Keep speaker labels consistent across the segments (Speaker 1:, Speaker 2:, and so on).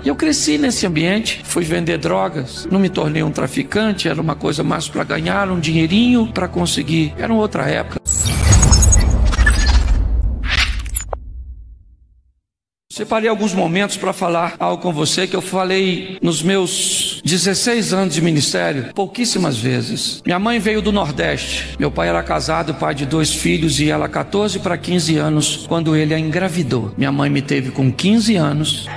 Speaker 1: E eu cresci nesse ambiente, fui vender drogas, não me tornei um traficante, era uma coisa mais para ganhar um dinheirinho, para conseguir, era uma outra época. Separei alguns momentos para falar algo com você que eu falei nos meus 16 anos de ministério, pouquíssimas vezes. Minha mãe veio do Nordeste, meu pai era casado, pai de 2 filhos e ela 14 para 15 anos quando ele a engravidou. Minha mãe me teve com 15 anos,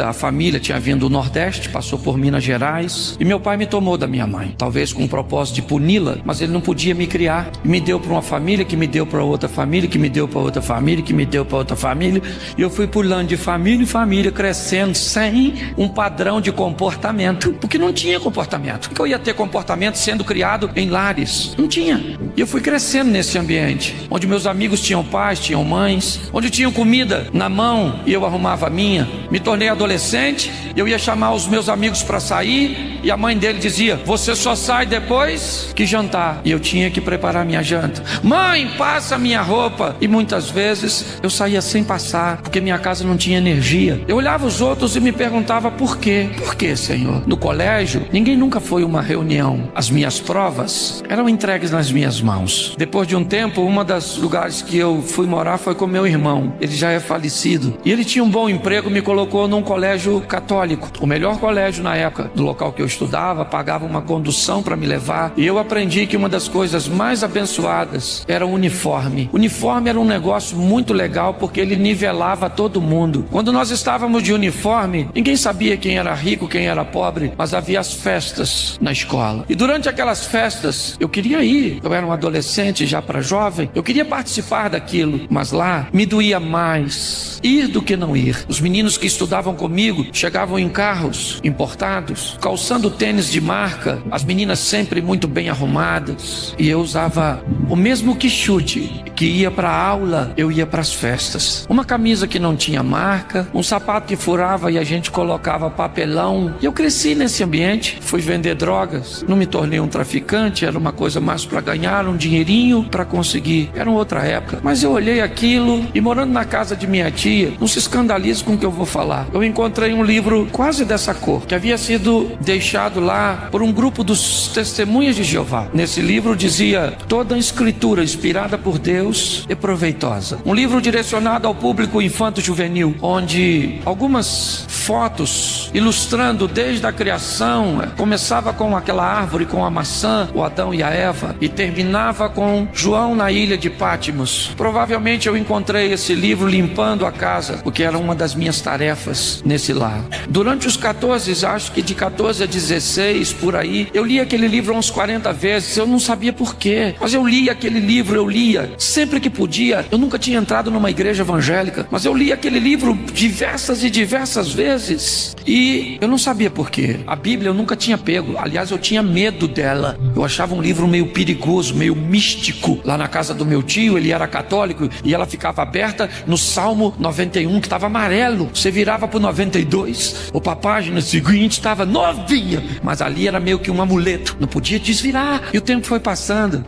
Speaker 1: a família tinha vindo do Nordeste, passou por Minas Gerais e meu pai me tomou da minha mãe, talvez com o propósito de puni-la, mas ele não podia me criar, me deu para uma família, que me deu para outra família, que me deu para outra família, que me deu para outra família, e eu fui pulando de família em família, crescendo sem um padrão de comportamento, porque não tinha comportamento. Porque eu ia ter comportamento sendo criado em lares? Não tinha. E eu fui crescendo nesse ambiente, onde meus amigos tinham pais, tinham mães, onde tinham comida na mão e eu arrumava a minha. Me tornei adolescente, eu ia chamar os meus amigos para sair e a mãe dele dizia: você só sai depois que jantar. E eu tinha que preparar minha janta. Mãe, passa minha roupa. E muitas vezes eu saía sem passar, porque minha casa não tinha energia. Eu olhava os outros e me perguntava por quê? Por quê, Senhor? No colégio, ninguém nunca foi uma reunião. As minhas provas eram entregues nas minhas mãos. Depois de um tempo, uma das lugares que eu fui morar foi com meu irmão. Ele já é falecido. E ele tinha um bom emprego, me colocou num colégio católico. O melhor colégio na época do local que eu estudava, pagava uma condução para me levar. E eu aprendi que uma das coisas mais abençoadas era o uniforme. O uniforme era um negócio muito legal porque ele nivelava todo mundo. Quando nós estávamos de uniforme, ninguém sabia quem era rico, quem era pobre, mas havia as festas na escola. E durante aquelas festas, eu queria ir. Eu era um adolescente já para jovem, eu queria participar daquilo, mas lá me doía mais ir do que não ir. Os meninos que estudavam comigo chegavam em carros importados, calçando tênis de marca, as meninas sempre muito bem arrumadas, e eu usava o mesmo quichute, que ia para a aula, eu ia para as festas. Uma camisa que não tinha marca, um sapato que furava e a gente colocava papelão. E eu cresci nesse ambiente, fui vender drogas, não me tornei um traficante, era uma coisa mais para ganhar um dinheirinho, para conseguir, era uma outra época. Mas eu olhei aquilo e morando na casa de minha tia, não se escandalize com o que eu vou falar, eu encontrei um livro quase dessa cor, que havia sido deixado lá por um grupo dos Testemunhas de Jeová. Nesse livro dizia: toda a escritura inspirada por Deus é proveitosa. Um livro direcionado ao público infanto-juvenil, onde algumas fotos ilustrando desde a criação, começava com aquela árvore com a maçã, o Adão e a Eva, e terminava com João na ilha de Pátimos. Provavelmente eu encontrei esse livro limpando a casa, porque era uma das minhas tarefas nesse lar. Durante os 14, acho que de 14 a 16, por aí, eu li aquele livro uns 40 vezes, eu não sabia por quê, mas eu lia aquele livro, eu lia sempre que podia. Eu nunca tinha entrado numa igreja evangélica, mas eu li aquele livro diversas e diversas vezes, e eu não sabia por quê. A Bíblia eu nunca tinha pego, aliás eu tinha medo dela, eu achava um livro meio perigoso, meio místico. Lá na casa do meu tio, ele era católico, e ela ficava aberta no Salmo 91, que estava amarelo. Você virava para o 92, a página seguinte estava novinha, mas ali era meio que um amuleto, não podia desvirar. E o tempo foi passando,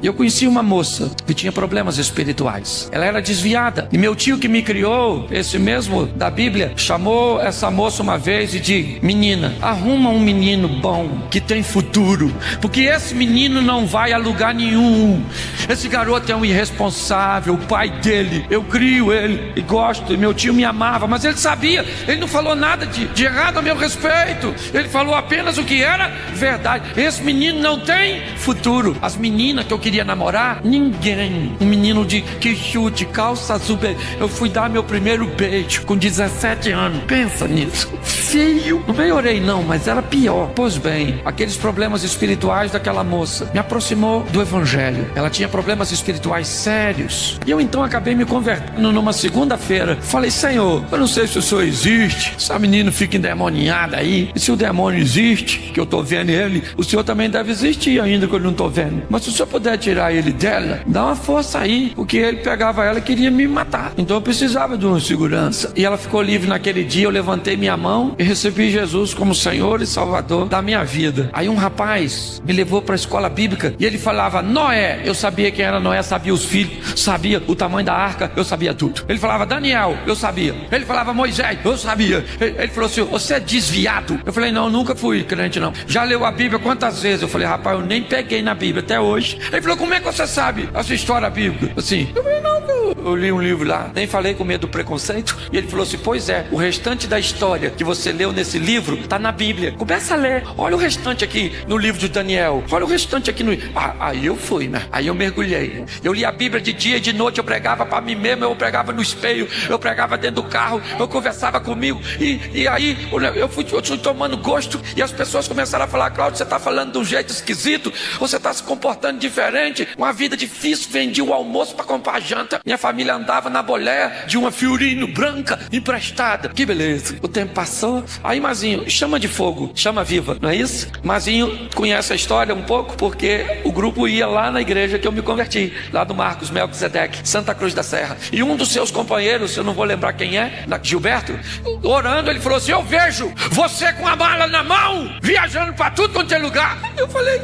Speaker 1: e eu conheci uma moça que tinha problemas espirituais. Ela era desviada, e meu tio que me criou, esse mesmo da Bíblia, chamou essa moça uma vez e disse: menina, arruma um menino bom, que tem futuro, porque esse menino não vai a lugar nenhum. Esse garoto é um irresponsável, o pai dele, eu crio ele e gosto, e meu tio me amava, mas ele sabia, ele não falou nada de errado a meu respeito, ele falou apenas o que era verdade. Esse menino não tem futuro. As meninas que eu queria namorar, ninguém. Um menino de quichute, calça azul, eu fui dar meu primeiro beijo com 17 anos, pensa nisso, feio. Não melhorei não, mas era pior. Pois bem, aqueles problemas espirituais daquela moça me aproximou do evangelho. Ela tinha problemas espirituais sérios, e eu então acabei me convertendo numa segunda-feira. Falei: Senhor, eu não sei se o Senhor existe, essa menina fica endemoniada aí, e se o demônio existe, que eu tô vendo ele, o Senhor também deve existir ainda, que eu não tô vendo. Mas se o Senhor puder tirar ele dela, dá uma força aí, porque ele pegava ela e queria me matar, então eu precisava de uma segurança. E ela ficou livre naquele dia. Eu levantei minha minha mão e recebi Jesus como Senhor e Salvador da minha vida. Aí um rapaz me levou para a escola bíblica e ele falava Noé. Eu sabia quem era Noé, sabia os filhos, sabia o tamanho da arca, eu sabia tudo. Ele falava Daniel, eu sabia. Ele falava Moisés, eu sabia. Ele falou assim, você é desviado. Eu falei, não, nunca fui crente não. Já leu a Bíblia quantas vezes? Eu falei, rapaz, eu nem peguei na Bíblia até hoje. Ele falou, como é que você sabe essa história bíblica? Assim, eu falei, não, eu li um livro lá, nem falei com medo do preconceito. E ele falou assim, pois é, o restante da história que você leu nesse livro está na Bíblia. Começa a ler, olha o restante aqui no livro de Daniel, olha o restante aqui no... Aí eu fui, né? Aí eu mergulhei. Eu li a Bíblia de dia e de noite, eu pregava para mim mesmo, eu pregava no espelho, eu pregava dentro do carro, eu conversava comigo. E aí eu fui tomando gosto e as pessoas começaram a falar, Cláudio, você está falando de um jeito esquisito, você está se comportando diferente, uma vida difícil, vendi o almoço para comprar a janta, minha família andava na boleia de uma Fiorino branca emprestada, que beleza. O tempo passou, aí Mazinho, chama de fogo, chama viva, não é isso? Mazinho conhece a história um pouco, porque o grupo ia lá na igreja que eu me converti, lá do Marcos Melquisedeque, Santa Cruz da Serra, e um dos seus companheiros, eu não vou lembrar quem é, Gilberto, orando, ele falou assim, eu vejo você com a mala na mão, viajando para tudo quanto é lugar. Eu falei,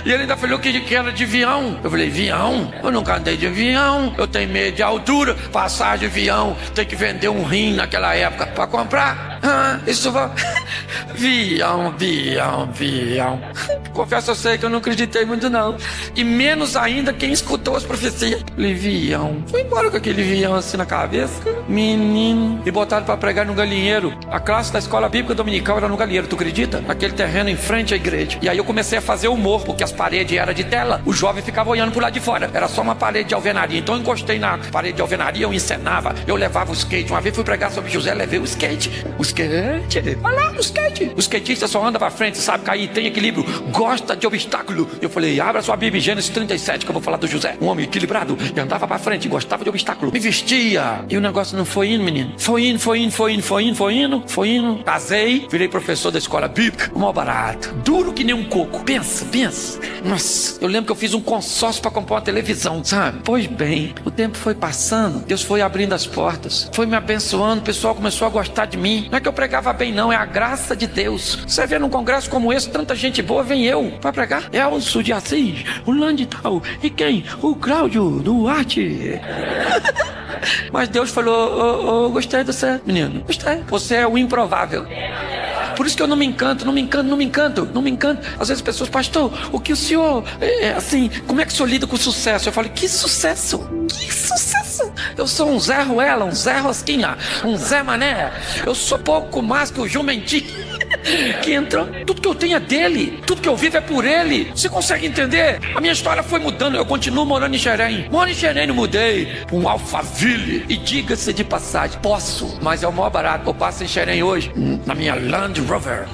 Speaker 1: e ele ainda falou que era de avião. Eu falei, avião? Eu nunca andei de avião, eu tenho medo de altura, passar de avião, tem que vender um rim naquela época para comprar. Isso vai... Avião. Confesso, eu sei que eu não acreditei muito não. E menos ainda quem escutou as profecias. Falei, avião. Fui embora com aquele avião assim na cabeça. Menino. E botaram para pregar no galinheiro. A classe da escola bíblica dominical era no galinheiro, tu acredita? Naquele terreno em frente à igreja. E aí eu comecei a fazer humor, porque as paredes eram de tela. O jovem ficava olhando pro lado de fora. Era só uma parede de alvenaria. Então eu encostei na parede de alvenaria, eu encenava, eu levava o skate. Uma vez fui pregar sobre José, levei o skate. O skate. Olha lá, o skate. O skatista só anda pra frente, sabe cair, tem equilíbrio, gosta de obstáculo. Eu falei, abra sua Bíblia em Gênesis 37 que eu vou falar do José. Um homem equilibrado, e andava pra frente, gostava de obstáculo, me vestia. E o negócio não foi indo, menino. Foi indo. Casei, virei professor da escola bíblica. Mó barato, duro que nem um coco. Pensa. Nossa, eu lembro que eu fiz um consórcio pra comprar uma televisão, sabe? Pois bem, o tempo foi passando, Deus foi abrindo as portas, foi me abençoando, o pessoal começou a gostar de mim. Não é que eu pregava bem não, é a graça de Deus. Você vê num congresso como esse, tanta gente boa, vem eu pra pregar. Elcio de Assis, o Landtal, e quem? O Cláudio Duarte. Mas Deus falou, gostei de você, menino, gostei. Você é o improvável. Por isso que eu não me encanto. Às vezes as pessoas, pastor, o que o senhor, assim, como é que o senhor lida com sucesso? Eu falo, que sucesso? Eu sou um Zé Ruela, um Zé Rosquinha, um Zé Mané. Eu sou pouco mais que o jumentinho que entrou. Tudo que eu tenho é dele, tudo que eu vivo é por ele. Você consegue entender? A minha história foi mudando, eu continuo morando em Xerém. Moro em Xerém, não mudei para um Alphaville. E diga-se de passagem, posso, mas é o maior barato. Eu passo em Xerém hoje, na minha Land Rover.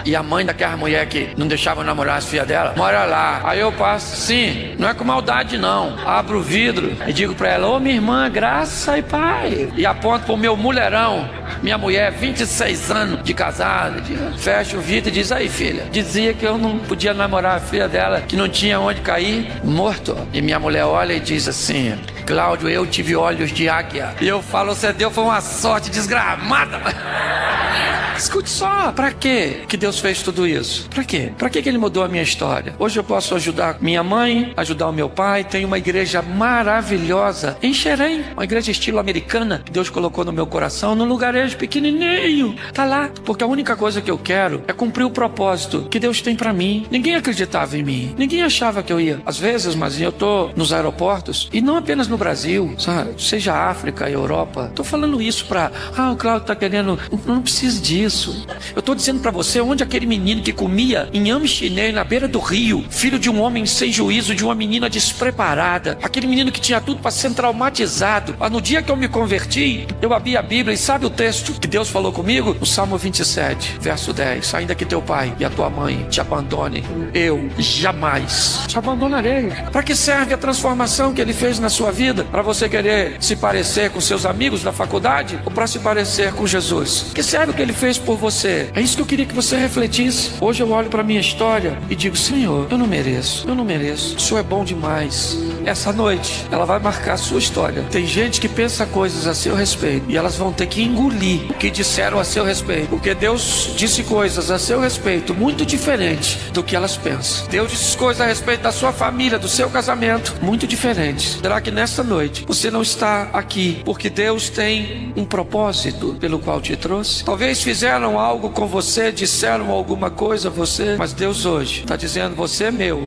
Speaker 1: E a mãe daquela mulher que não deixava namorar as filhas dela, mora lá. Aí eu passo, sim, não é com maldade não. Abro o vidro e digo pra ela, ô minha irmã, graça e pai. E aponto pro meu mulherão, minha mulher, 26 anos de casada. Fecha o vidro e diz, aí filha, dizia que eu não podia namorar a filha dela, que não tinha onde cair, morto. E minha mulher olha e diz assim, Cláudio, eu tive olhos de águia. E eu falo, você deu foi uma sorte desgramada. Escute só, pra quê que Deus fez tudo isso? Pra quê? Pra que Ele mudou a minha história? Hoje eu posso ajudar minha mãe, ajudar o meu pai. Tem uma igreja maravilhosa em Xerém, uma igreja estilo americana que Deus colocou no meu coração, num lugarejo pequenininho. Tá lá, porque a única coisa que eu quero é cumprir o propósito que Deus tem pra mim. Ninguém acreditava em mim, ninguém achava que eu ia. Às vezes, mas eu tô nos aeroportos, e não apenas no Brasil, sabe? Seja África, Europa. Tô falando isso pra, o Cláudio tá querendo, não precisa disso. Eu tô dizendo pra você, onde aquele menino que comia inhame chinês na beira do rio, filho de um homem sem juízo, de uma menina despreparada, aquele menino que tinha tudo pra ser traumatizado. No dia que eu me converti, eu abri a Bíblia e sabe o texto que Deus falou comigo? No Salmo 27, verso 10, ainda que teu pai e a tua mãe te abandone, eu jamais te abandonarei. Para que serve a transformação que Ele fez na sua vida? Para você querer se parecer com seus amigos da faculdade ou para se parecer com Jesus? Que serve o que Ele fez fez por você. É isso que eu queria que você refletisse. Hoje eu olho para minha história e digo: Senhor, eu não mereço, o Senhor é bom demais. Essa noite, ela vai marcar a sua história. Tem gente que pensa coisas a seu respeito e elas vão ter que engolir o que disseram a seu respeito, porque Deus disse coisas a seu respeito muito diferente do que elas pensam. Deus disse coisas a respeito da sua família, do seu casamento, muito diferentes. Será que nesta noite você não está aqui porque Deus tem um propósito pelo qual te trouxe? Talvez fizeram algo com você, disseram alguma coisa a você, mas Deus hoje está dizendo: você é meu.